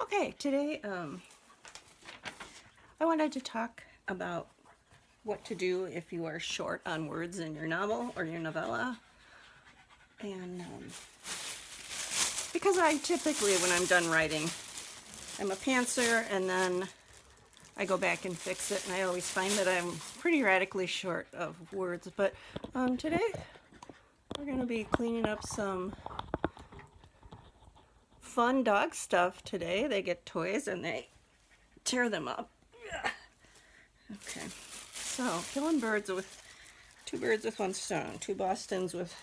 Okay, today I wanted to talk about what to do if you are short on words in your novel or your novella. And because I typically, when I'm done writing, I'm a pantser and then I go back and fix it, and I always find that I'm pretty radically short of words. But today we're going to be cleaning up some fun dog stuff today. They get toys and they tear them up. Okay, so killing two birds with one stone, two Bostons with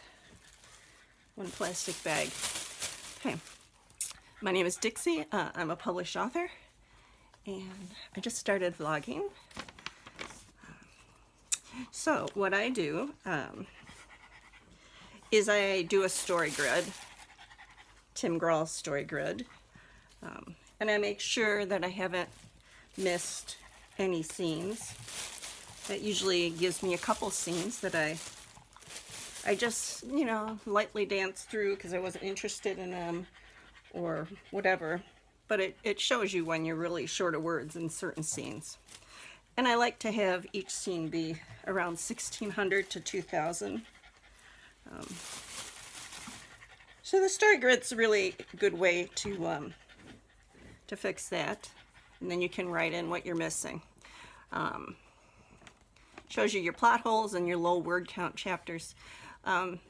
one plastic bag. Okay, my name is Dixie. I'm a published author, and I just started vlogging. So what I do is I do a story grid, Tim Grall's story grid, and I make sure that I haven't missed any scenes. That usually gives me a couple scenes that I just, lightly dance through because I wasn't interested in them or whatever. But it shows you when you're really short of words in certain scenes. And I like to have each scene be around 1,600 to 2,000. So the story grid's a really good way to fix that. And then you can write in what you're missing. Shows you your plot holes and your low word count chapters. Then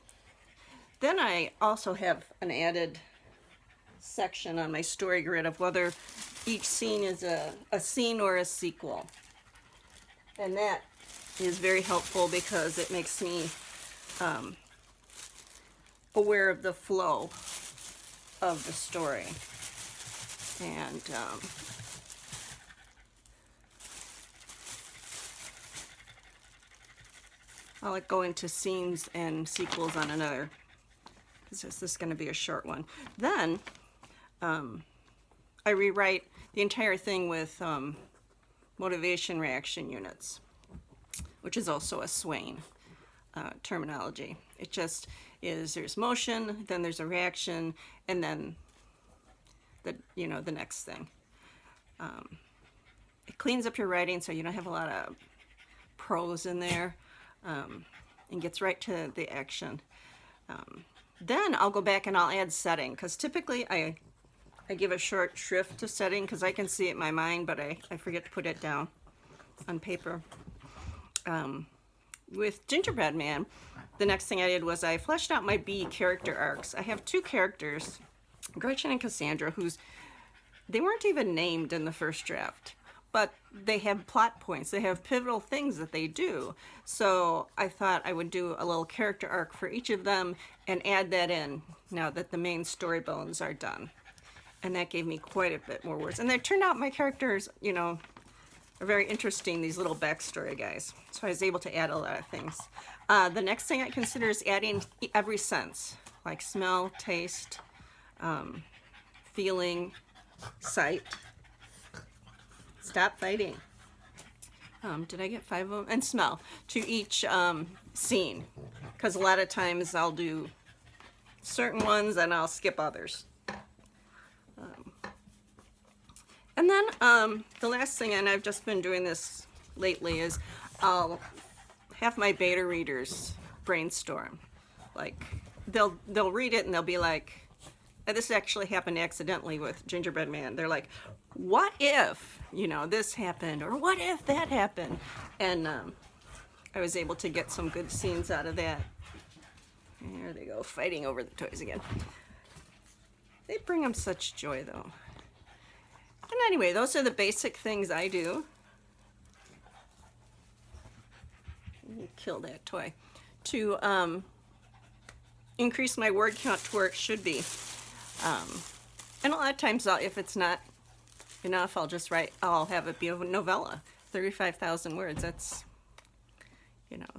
I also have an added section on my story grid of whether each scene is a scene or a sequel. And that is very helpful because it makes me aware of the flow of the story. And I'll go into scenes and sequels on another, because this is going to be a short one. Then I rewrite the entire thing with motivation reaction units, which is also a Swain terminology. It just is, there's motion, then there's a reaction, and then the next thing. It cleans up your writing so you don't have a lot of prose in there. And gets right to the action. Then I'll go back and I'll add setting, because typically I give a short shrift to setting because I can see it in my mind, but I forget to put it down on paper. With Gingerbread Man, the next thing I did was I fleshed out my B character arcs. I have two characters, Gretchen and Cassandra, they weren't even named in the first draft, but they have plot points. They have pivotal things that they do. So I thought I would do a little character arc for each of them and add that in now that the main story bones are done. And that gave me quite a bit more words. And it turned out my characters, are very interesting, these little backstory guys. So I was able to add a lot of things. The next thing I consider is adding every sense, like smell, taste, feeling, sight. Stop fighting. Did I get 5 of them? And smell to each scene, because a lot of times I'll do certain ones and I'll skip others. And then the last thing, and I've just been doing this lately, is I'll have my beta readers brainstorm. Like they'll read it and they'll be like, this actually happened accidentally with Gingerbread Man. They're like, what if, this happened, or what if that happened? And I was able to get some good scenes out of that. There they go, fighting over the toys again. They bring them such joy, though. And anyway, those are the basic things I do. Kill that toy. To increase my word count to where it should be. And a lot of times, if it's not enough, I'll have it be a novella, 35,000 words. That's,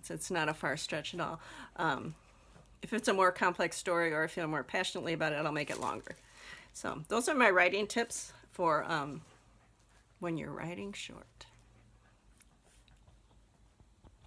it's not a far stretch at all. If it's a more complex story or I feel more passionately about it, I'll make it longer. So those are my writing tips for when you're writing short.